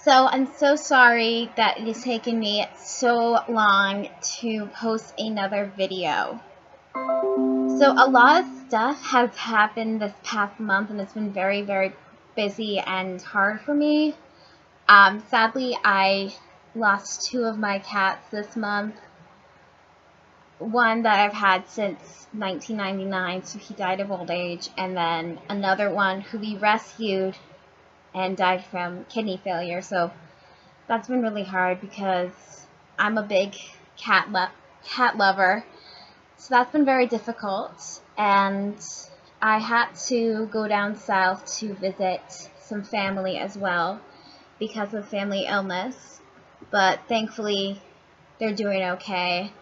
So I'm so sorry that it has taken me so long to post another video. So a lot of stuff has happened this past month and it's been very, very busy and hard for me. Sadly, I lost 2 of my cats this month. One that I've had since 1999, so he died of old age, and then another one who we rescued and died from kidney failure. So that's been really hard because I'm a big cat lover. So that's been very difficult, and I had to go down south to visit some family as well because of family illness, but thankfully they're doing okay.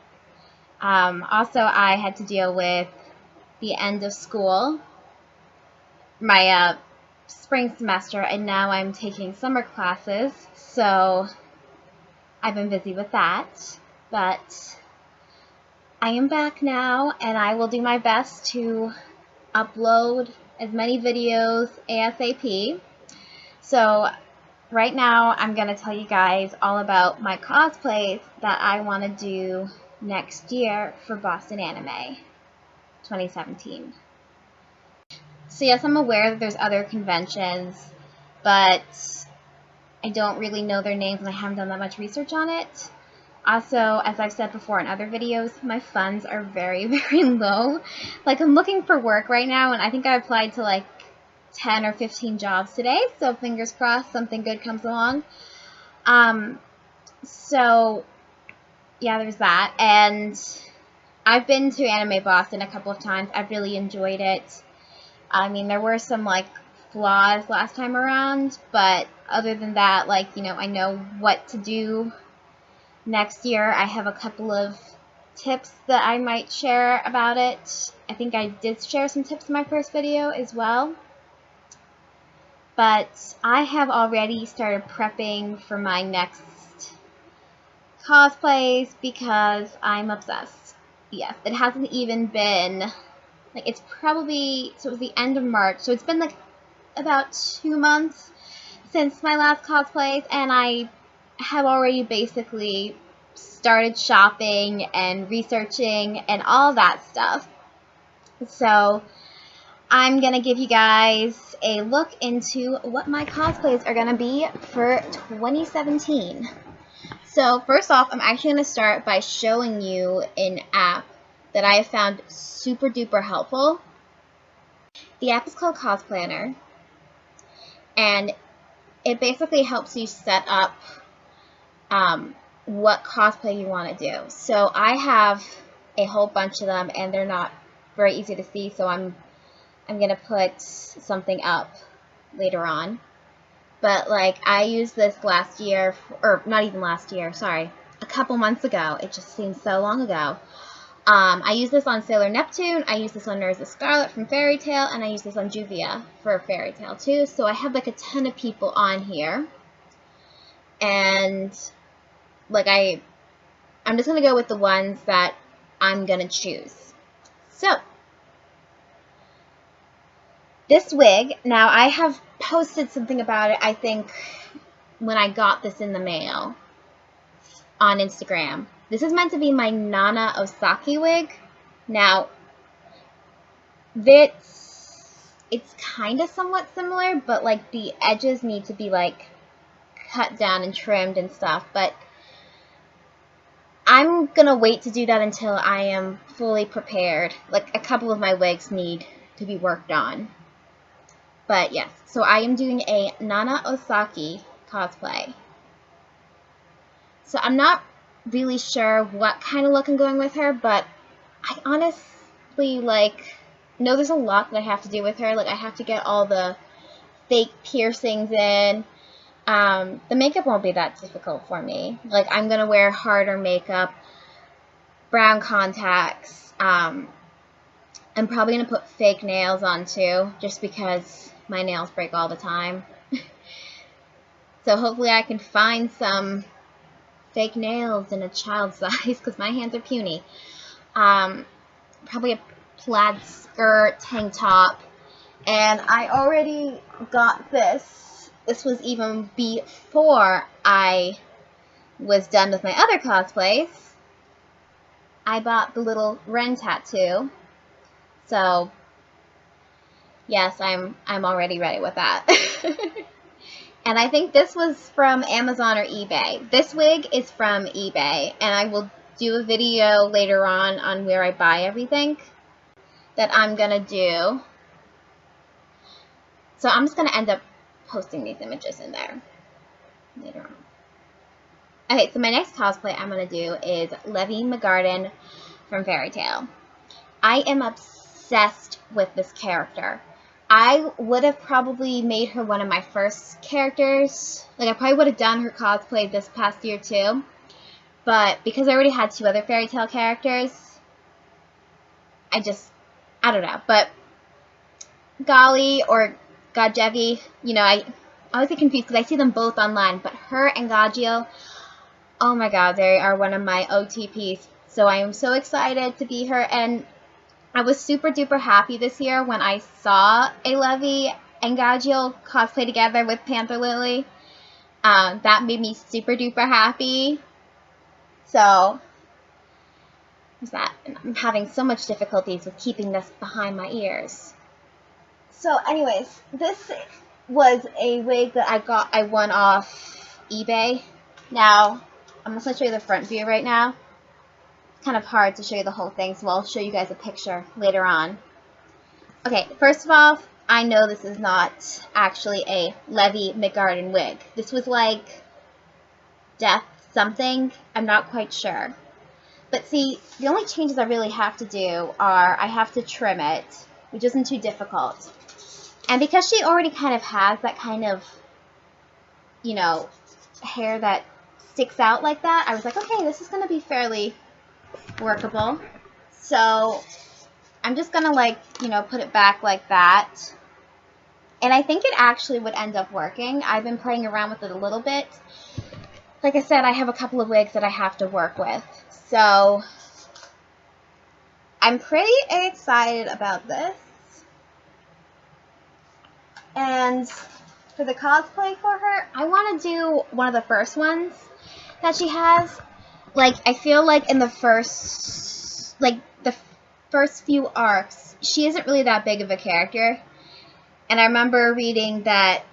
Also, I had to deal with the end of school, my spring semester, and now I'm taking summer classes, so I've been busy with that, but I am back now, and I will do my best to upload as many videos ASAP. So right now I'm going to tell you guys all about my cosplays that I want to do next year for Boston Anime 2017. So yes, I'm aware that there's other conventions, but I don't really know their names and I haven't done that much research on it. Also, as I've said before in other videos, my funds are very, very low. Like, I'm looking for work right now, and I think I applied to like 10 or 15 jobs today, so fingers crossed something good comes along. So yeah, there's that, and I've been to Anime Boston a couple of times. I've really enjoyed it. I mean, there were some like flaws last time around, but other than that, like, you know, I know what to do next year. I have a couple of tips that I might share about it. I think I did share some tips in my first video as well. But I have already started prepping for my next cosplays because I'm obsessed. Yes, it hasn't even been, like, it's probably, so it was the end of March, so it's been like about 2 months since my last cosplays, and I have already basically started shopping and researching and all that stuff. So I'm going to give you guys a look into what my cosplays are going to be for 2017. So first off, I'm actually going to start by showing you an app that I have found super duper helpful. The app is called Cosplanner, and it basically helps you set up what cosplay you want to do. So I have a whole bunch of them, and they're not very easy to see, so I'm going to put something up later on. But like, I used this last year, or not even last year, sorry, a couple months ago. It just seems so long ago. I used this on Sailor Neptune, I used this on Nurse Scarlet from Fairy Tail, and I used this on Juvia for Fairy Tail too. So I have like a ton of people on here. And like, I'm just going to go with the ones that I'm going to choose. So this wig, now I have posted something about it, I think, when I got this in the mail on Instagram. This is meant to be my Nana Osaki wig. Now, it's kind of somewhat similar, but like the edges need to be like cut down and trimmed and stuff, but I'm gonna wait to do that until I am fully prepared. Like, a couple of my wigs need to be worked on. But yes, so I am doing a Nana Osaki cosplay. So I'm not really sure what kind of look I'm going with her, but I honestly, like, know there's a lot that I have to do with her. Like, I have to get all the fake piercings in. The makeup won't be that difficult for me. Like, I'm going to wear harder makeup, brown contacts. I'm probably going to put fake nails on too, just because my nails break all the time. So hopefully I can find some fake nails in a child size, because my hands are puny. Probably a plaid skirt, tank top. And I already got this this was even before I was done with my other cosplays, I bought the little Ren tattoo. So yes, I'm already ready with that. And I think this was from Amazon or eBay. This wig is from eBay, and I will do a video later on where I buy everything that I'm gonna do. So I'm just gonna end up posting these images in there later on. Okay, so my next cosplay I'm gonna do is Levy McGarden from Fairy Tail. I am obsessed with this character. I would have probably made her one of my first characters. Like, I probably would have done her cosplay this past year too. But because I already had 2 other Fairy Tail characters, I don't know. But Golly or Gajevi, you know, I always get confused because I see them both online. But her and Gagio, oh my god, they are one of my OTPs. So I am so excited to be her. And I was super duper happy this year when I saw a Levy and Gagio cosplay together with Panther Lily. That made me super duper happy. So, what's that? I'm having so much difficulties with keeping this behind my ears. So anyways, this was a wig that I won off eBay. Now, I'm just going to show you the front view right now. Kind of hard to show you the whole thing, so I'll show you guys a picture later on. Okay, first of all, I know this is not actually a Levy McGarden wig. This was like Death something. I'm not quite sure. But see, the only changes I really have to do are I have to trim it, which isn't too difficult. And because she already kind of has that kind of, you know, hair that sticks out like that, I was like, okay, this is going to be fairly workable. So I'm just gonna, like, you know, put it back like that, and I think it actually would end up working. I've been playing around with it a little bit. Like I said, I have a couple of wigs that I have to work with, so I'm pretty excited about this. And for the cosplay for her, I want to do one of the first ones that she has. Like, I feel like in the first few arcs, she isn't really that big of a character. And I remember reading that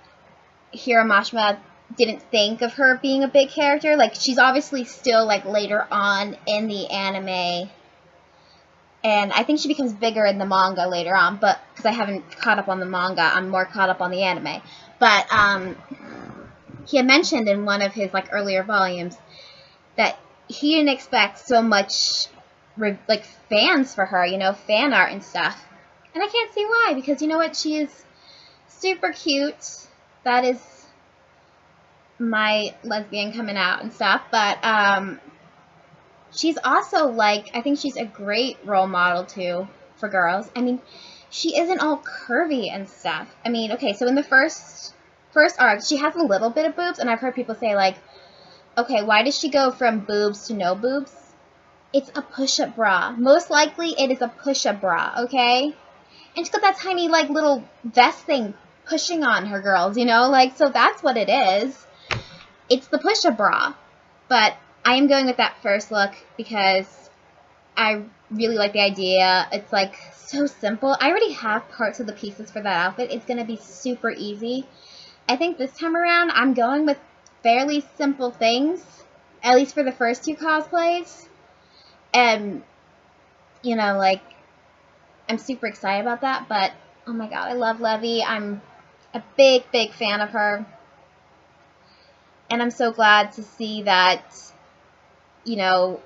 Hiro Mashima didn't think of her being a big character. Like, she's obviously still, like, later on in the anime. And I think she becomes bigger in the manga later on, but because I haven't caught up on the manga, I'm more caught up on the anime. But he had mentioned in one of his, like, earlier volumes that he didn't expect so much, like, fans for her, you know, fan art and stuff. And I can't see why, because you know what, she is super cute. That is my lesbian coming out and stuff, but she's also, like, I think she's a great role model too for girls. I mean, she isn't all curvy and stuff. I mean, okay, so in the first arc, she has a little bit of boobs, and I've heard people say, like, okay, why does she go from boobs to no boobs? It's a push-up bra. Most likely, it is a push-up bra, okay? And she's got that tiny, like, little vest thing pushing on her, girls, you know? Like, so that's what it is. It's the push-up bra. But I am going with that first look because I really like the idea. It's, like, so simple. I already have parts of the pieces for that outfit. It's going to be super easy. I think this time around, I'm going with fairly simple things, at least for the first 2 cosplays. And, you know, like, I'm super excited about that, but, oh my god, I love Levy. I'm a big, big fan of her. And I'm so glad to see that, you know,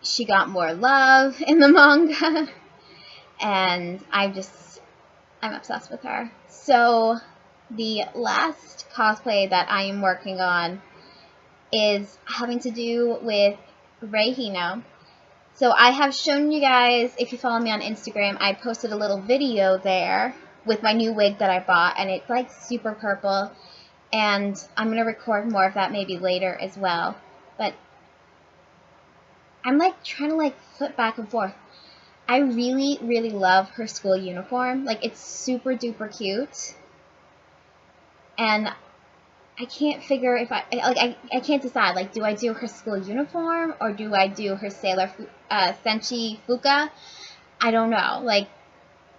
she got more love in the manga. And I'm obsessed with her. So, the last cosplay that I am working on is having to do with Rei Hino. So I have shown you guys, if you follow me on Instagram, I posted a little video there with my new wig that I bought, and it's like super purple, and I'm going to record more of that maybe later as well. But I'm like trying to like flip back and forth. I really, really love her school uniform. Like, it's super duper cute. And I can't figure if I can't decide, like, do I do her school uniform or do I do her Sailor Senshi Fuka? I don't know, like,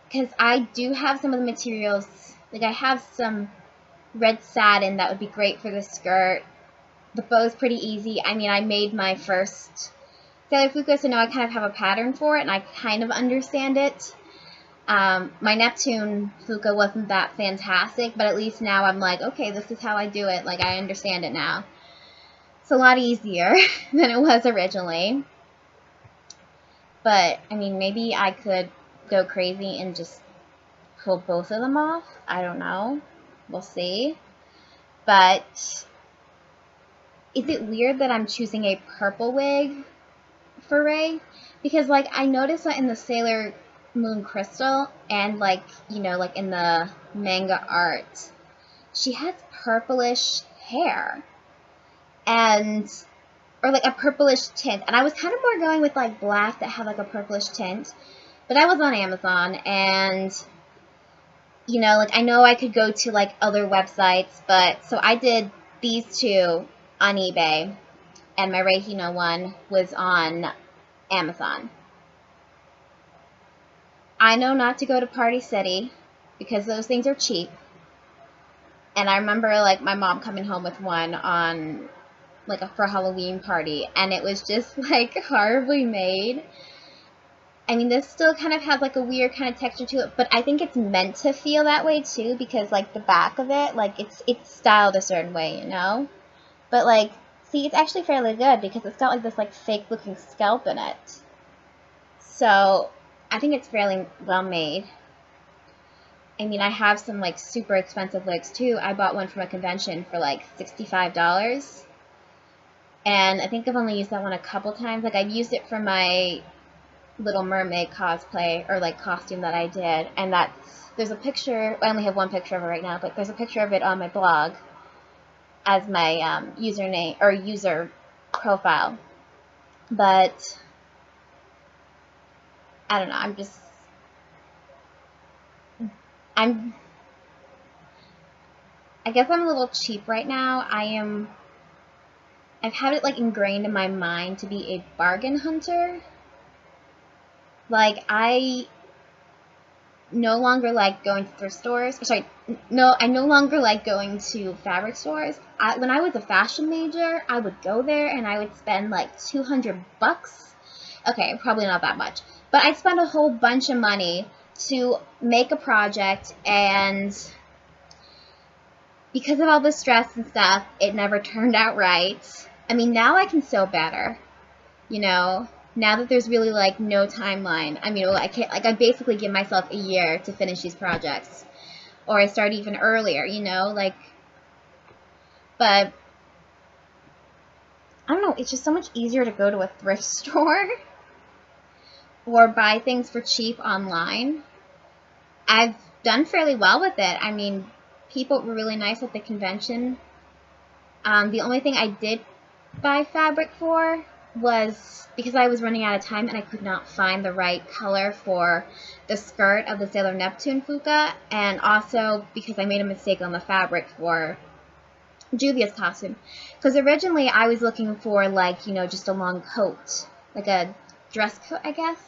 because I do have some of the materials, like, I have some red satin that would be great for the skirt. The bow's pretty easy. I mean, I made my first Sailor Fuka, so now I kind of have a pattern for it, and I kind of understand it. My Neptune Fuka wasn't that fantastic, but at least now I'm like, okay, this is how I do it. Like, I understand it now. It's a lot easier than it was originally. But, I mean, maybe I could go crazy and just pull both of them off. I don't know. We'll see. But is it weird that I'm choosing a purple wig for Rei? Because, like, I noticed that in the Sailor Moon Crystal and, like, you know, like in the manga art, she has purplish hair. And, or like a purplish tint. And I was kind of more going with like black that had like a purplish tint. But I was on Amazon and, you know, like I know I could go to like other websites, but so I did these two on eBay and my Rei Hino one was on Amazon. I know not to go to Party City because those things are cheap. And I remember like my mom coming home with one on like for a Halloween party and it was just like horribly made. I mean, this still kind of has like a weird kind of texture to it, but I think it's meant to feel that way too because like the back of it, like it's styled a certain way, you know? But like, see, it's actually fairly good because it's got like this like fake looking scalp in it. So I think it's fairly well made. I mean, I have some like super expensive wigs too. I bought one from a convention for like $65. And I think I've only used that one a couple times. Like I've used it for my Little Mermaid cosplay or like costume that I did. And there's a picture, I only have one picture of it right now, but there's a picture of it on my blog as my username or user profile. But I don't know, I guess I'm a little cheap right now. I've had it like ingrained in my mind to be a bargain hunter. Like I no longer like going to thrift stores. Sorry, no, I no longer like going to fabric stores. When I was a fashion major, I would go there and I would spend like $200. Okay, probably not that much, but I'd spend a whole bunch of money to make a project, and because of all the stress and stuff, it never turned out right. I mean, now I can sew better, you know, now that there's really like no timeline. I mean, I can't, like, I basically give myself a year to finish these projects, or I start even earlier, you know, like, but I don't know, it's just so much easier to go to a thrift store or buy things for cheap online. I've done fairly well with it. I mean, people were really nice at the convention. The only thing I did buy fabric for was because I was running out of time and I could not find the right color for the skirt of the Sailor Neptune Fuka, and also because I made a mistake on the fabric for Juvia's costume. Because originally I was looking for, like, you know, just a long coat, like a dress coat, I guess.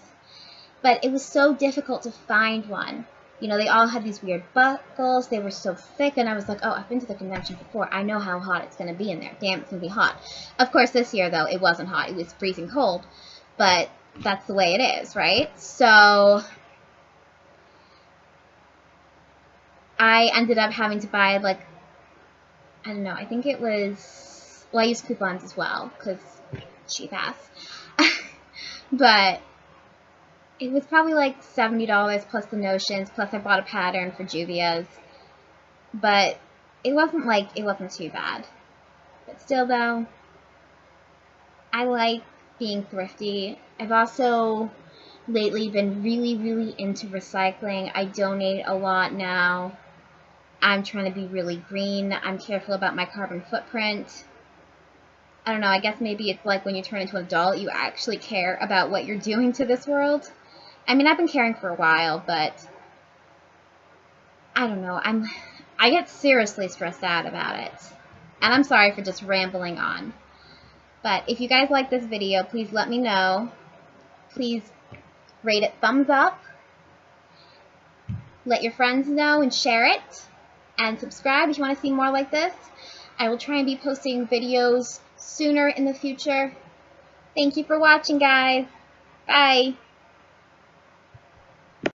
But it was so difficult to find one. You know, they all had these weird buckles. They were so thick, and I was like, oh, I've been to the convention before. I know how hot it's going to be in there. Damn, it's going to be hot. Of course, this year, though, it wasn't hot. It was freezing cold. But that's the way it is, right? So I ended up having to buy, like, I don't know, I think it was, well, I used coupons as well, because cheap ass. But it was probably like $70 plus the notions, plus I bought a pattern for Juvia's. But it wasn't too bad. But still though, I like being thrifty. I've also lately been really, really into recycling. I donate a lot now. I'm trying to be really green. I'm careful about my carbon footprint. I don't know, I guess maybe it's like when you turn into an adult, you actually care about what you're doing to this world. I mean, I've been caring for a while, but I don't know. I get seriously stressed out about it. And I'm sorry for just rambling on. But if you guys like this video, please let me know. Please rate it thumbs up. Let your friends know and share it. And subscribe if you want to see more like this. I will try and be posting videos sooner in the future. Thank you for watching, guys. Bye.